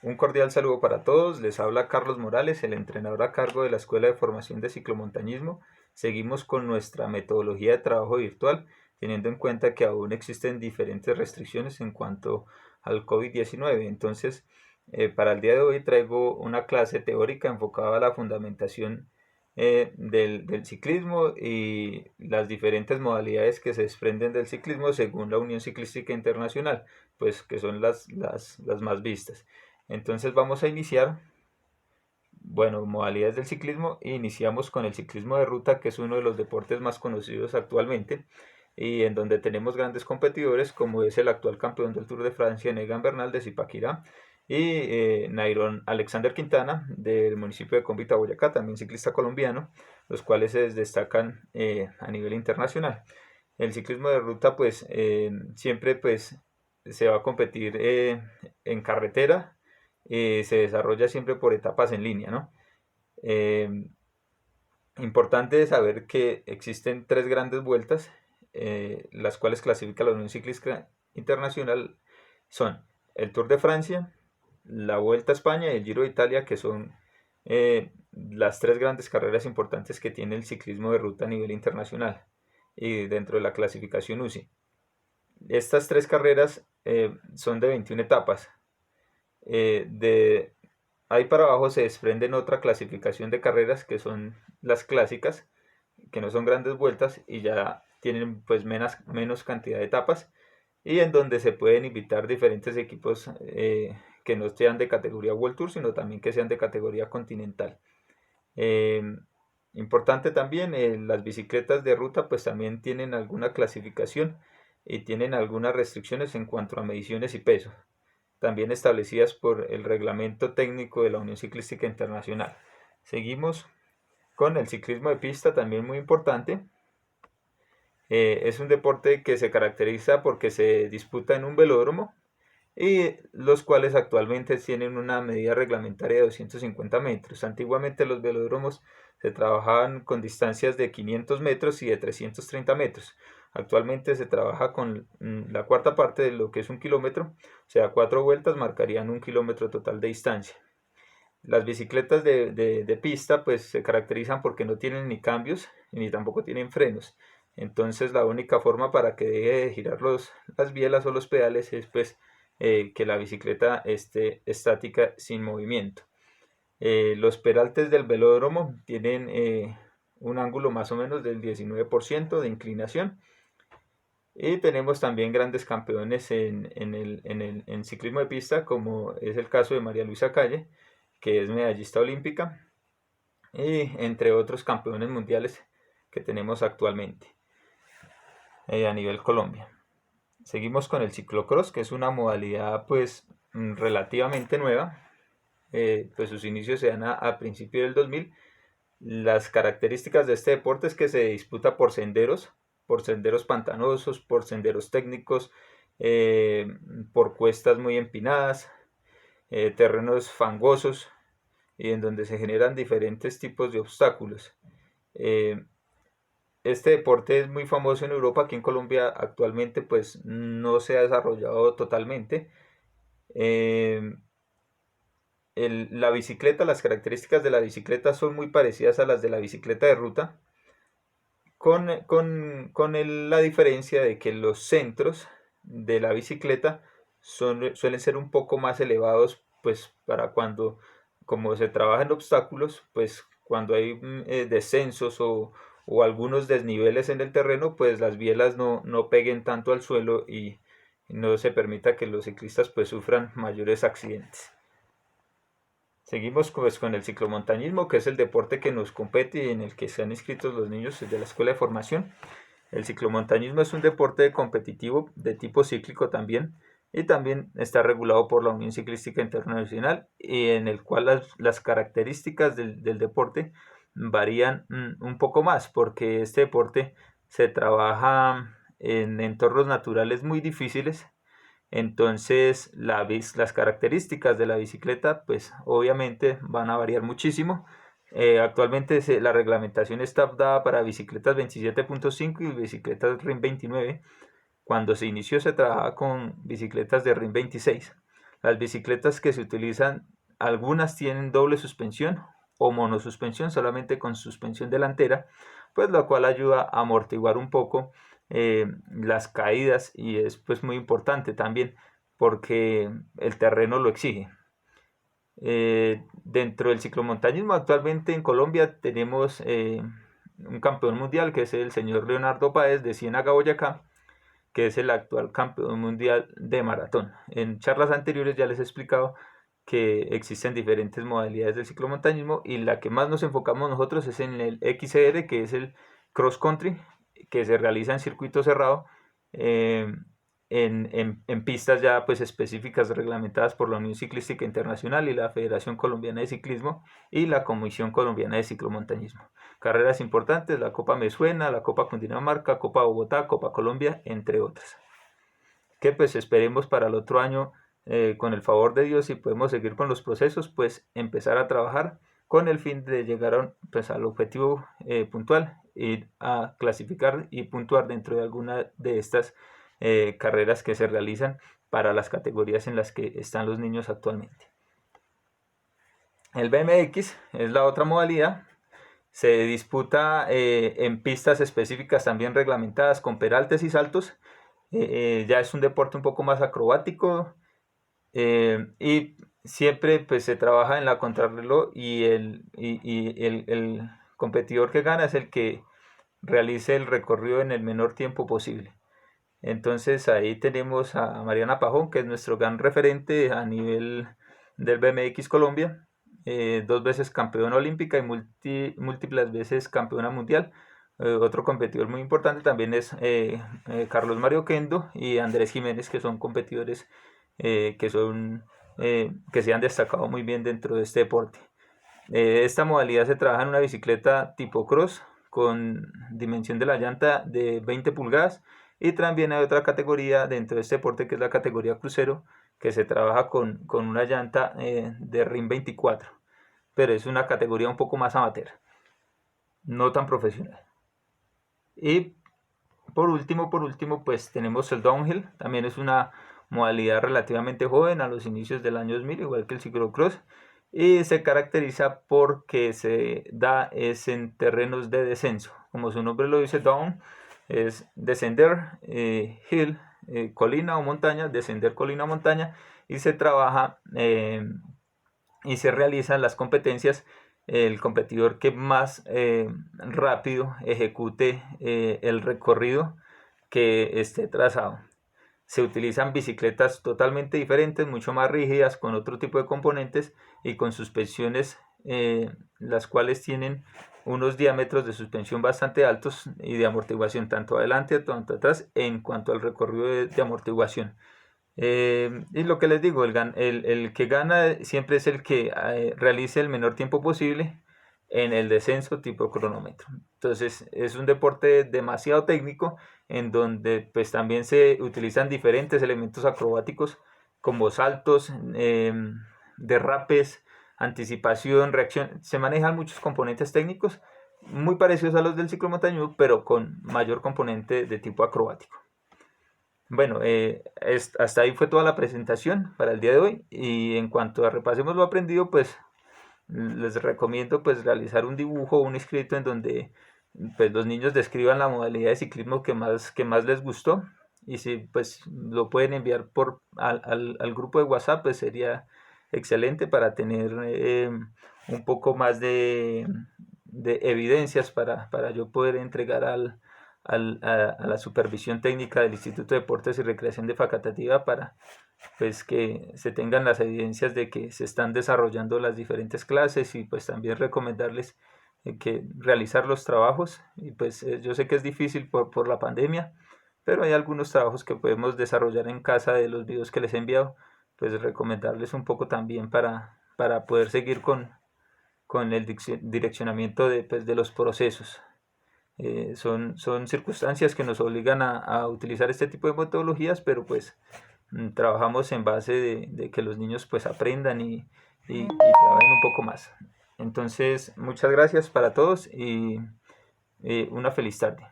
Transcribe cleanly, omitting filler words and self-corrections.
Un cordial saludo para todos, les habla Carlos Morales, el entrenador a cargo de la Escuela de Formación de Ciclomontañismo. Seguimos con nuestra metodología de trabajo virtual, teniendo en cuenta que aún existen diferentes restricciones en cuanto al COVID-19. Entonces, para el día de hoy traigo una clase teórica enfocada a la fundamentación del ciclismo y las diferentes modalidades que se desprenden del ciclismo según la Unión Ciclística Internacional, pues que son las más vistas. Entonces vamos a iniciar, bueno, modalidades del ciclismo. Iniciamos con el ciclismo de ruta, que es uno de los deportes más conocidos actualmente y en donde tenemos grandes competidores como es el actual campeón del Tour de Francia, Egan Bernal de Zipaquirá, y Nairo Alexander Quintana del municipio de Cómbita, Boyacá, también ciclista colombiano, los cuales se destacan a nivel internacional. El ciclismo de ruta pues siempre pues se va a competir en carretera, se desarrolla siempre por etapas en línea, ¿no? Eh, Importante saber que existen tres grandes vueltas, las cuales clasifica la Unión Ciclista Internacional. Son el Tour de Francia, la Vuelta a España y el Giro de Italia, que son las tres grandes carreras importantes que tiene el ciclismo de ruta a nivel internacional y dentro de la clasificación UCI. Estas tres carreras son de 21 etapas. De ahí para abajo se desprenden otra clasificación de carreras que son las clásicas, que no son grandes vueltas y ya tienen pues menos cantidad de etapas, y en donde se pueden invitar diferentes equipos que no sean de categoría World Tour, sino también que sean de categoría continental. Eh, Importante también, las bicicletas de ruta pues también tienen alguna clasificación y tienen algunas restricciones en cuanto a mediciones y peso, también establecidas por el reglamento técnico de la Unión Ciclística Internacional. Seguimos con el ciclismo de pista, también muy importante. Es un deporte que se caracteriza porque se disputa en un velódromo y los cuales actualmente tienen una medida reglamentaria de 250 metros. Antiguamente los velódromos se trabajaban con distancias de 500 metros y de 330 metros. Actualmente se trabaja con la cuarta parte de lo que es un kilómetro, o sea, 4 vueltas marcarían un kilómetro total de distancia. Las bicicletas de pista pues se caracterizan porque no tienen ni cambios ni tampoco tienen frenos. Entonces la única forma para que deje de girar las bielas o los pedales es pues que la bicicleta esté estática sin movimiento. Los peraltes del velódromo tienen un ángulo más o menos del 19% de inclinación. Y tenemos también grandes campeones en ciclismo de pista, como es el caso de María Luisa Calle, que es medallista olímpica, y entre otros campeones mundiales que tenemos actualmente a nivel Colombia. Seguimos con el ciclocross, que es una modalidad pues relativamente nueva. Pues sus inicios se dan a principios del 2000. Las características de este deporte es que se disputa por senderos pantanosos, por senderos técnicos, por cuestas muy empinadas, terrenos fangosos y en donde se generan diferentes tipos de obstáculos. Eh, este deporte es muy famoso en Europa. Aquí en Colombia actualmente pues no se ha desarrollado totalmente. Eh, la bicicleta, las características de la bicicleta son muy parecidas a las de la bicicleta de ruta, con la diferencia de que los centros de la bicicleta suelen ser un poco más elevados, pues para cuando, como se trabaja en obstáculos, pues cuando hay descensos o algunos desniveles en el terreno, pues las bielas no peguen tanto al suelo y no se permita que los ciclistas pues sufran mayores accidentes. Seguimos pues con el ciclomontañismo, que es el deporte que nos compete y en el que se han inscrito los niños de la escuela de formación. El ciclomontañismo es un deporte competitivo de tipo cíclico también, y también está regulado por la Unión Ciclística Internacional, y en el cual las características del deporte varían un poco más, porque este deporte se trabaja en entornos naturales muy difíciles. Entonces las características de la bicicleta pues obviamente van a variar muchísimo. Actualmente la reglamentación está dada para bicicletas 27.5 y bicicletas RIN 29. Cuando se inició se trabajaba con bicicletas de RIN 26. Las bicicletas que se utilizan, algunas tienen doble suspensión o monosuspensión, solamente con suspensión delantera, pues lo cual ayuda a amortiguar un poco las caídas, y es pues muy importante también porque el terreno lo exige. Dentro del ciclomontañismo actualmente en Colombia tenemos un campeón mundial, que es el señor Leonardo Páez de Ciénaga, Boyacá, que es el actual campeón mundial de maratón. En charlas anteriores ya les he explicado que existen diferentes modalidades del ciclomontañismo, y la que más nos enfocamos nosotros es en el XCR, que es el cross country, que se realiza en circuito cerrado, en pistas ya pues específicas reglamentadas por la Unión Ciclística Internacional y la Federación Colombiana de Ciclismo y la Comisión Colombiana de Ciclomontañismo. Carreras importantes: la Copa Me Suena, la Copa Cundinamarca, Copa Bogotá, Copa Colombia, entre otras. Que pues esperemos para el otro año, con el favor de Dios, si podemos seguir con los procesos, pues empezar a trabajar con el fin de llegar pues, al objetivo puntual, y a clasificar y puntuar dentro de alguna de estas carreras que se realizan para las categorías en las que están los niños actualmente. El BMX es la otra modalidad. Se disputa en pistas específicas también reglamentadas, con peraltes y saltos. Ya es un deporte un poco más acrobático, y siempre pues se trabaja en la contrarreloj, y el competidor que gana es el que realice el recorrido en el menor tiempo posible. Entonces ahí tenemos a Mariana Pajón, que es nuestro gran referente a nivel del BMX Colombia, 2 veces campeona olímpica y múltiples veces campeona mundial. Otro competidor muy importante también es Carlos Mario Kendo y Andrés Jiménez, que son competidores que se han destacado muy bien dentro de este deporte. Esta modalidad se trabaja en una bicicleta tipo cross, con dimensión de la llanta de 20 pulgadas, y también hay otra categoría dentro de este deporte, que es la categoría crucero, que se trabaja con una llanta de RIM 24, pero es una categoría un poco más amateur, no tan profesional. Y por último, pues tenemos el downhill. También es una modalidad relativamente joven, a los inicios del año 2000, igual que el ciclocross, y se caracteriza porque se da en terrenos de descenso. Como su nombre lo dice, down es descender, hill, colina o montaña, descender colina o montaña, y se trabaja y se realizan las competencias el competidor que más rápido ejecute el recorrido que esté trazado. Se utilizan bicicletas totalmente diferentes, mucho más rígidas, con otro tipo de componentes y con suspensiones, las cuales tienen unos diámetros de suspensión bastante altos, y de amortiguación tanto adelante como atrás en cuanto al recorrido de amortiguación. Y lo que les digo, el que gana siempre es el que realice el menor tiempo posible en el descenso tipo cronómetro. Entonces es un deporte demasiado técnico, en donde pues también se utilizan diferentes elementos acrobáticos, como saltos, derrapes, anticipación, reacción. Se manejan muchos componentes técnicos muy parecidos a los del ciclomontañismo, pero con mayor componente de tipo acrobático. Bueno, hasta ahí fue toda la presentación para el día de hoy, y en cuanto a repasemos lo aprendido, pues les recomiendo pues realizar un dibujo o un escrito en donde pues los niños describan la modalidad de ciclismo que más les gustó, y si pues lo pueden enviar al grupo de WhatsApp, pues sería excelente para tener un poco más de evidencias para yo poder entregar a la supervisión técnica del Instituto de Deportes y Recreación de Facatativá, para pues que se tengan las evidencias de que se están desarrollando las diferentes clases, y pues también recomendarles que realizar los trabajos. Y pues yo sé que es difícil por la pandemia, pero hay algunos trabajos que podemos desarrollar en casa de los videos que les he enviado, pues recomendarles un poco también para poder seguir con el direccionamiento pues, de los procesos. Son circunstancias que nos obligan a utilizar este tipo de metodologías, pero pues trabajamos en base de que los niños pues aprendan y trabajen un poco más. Entonces, muchas gracias para todos, y una feliz tarde.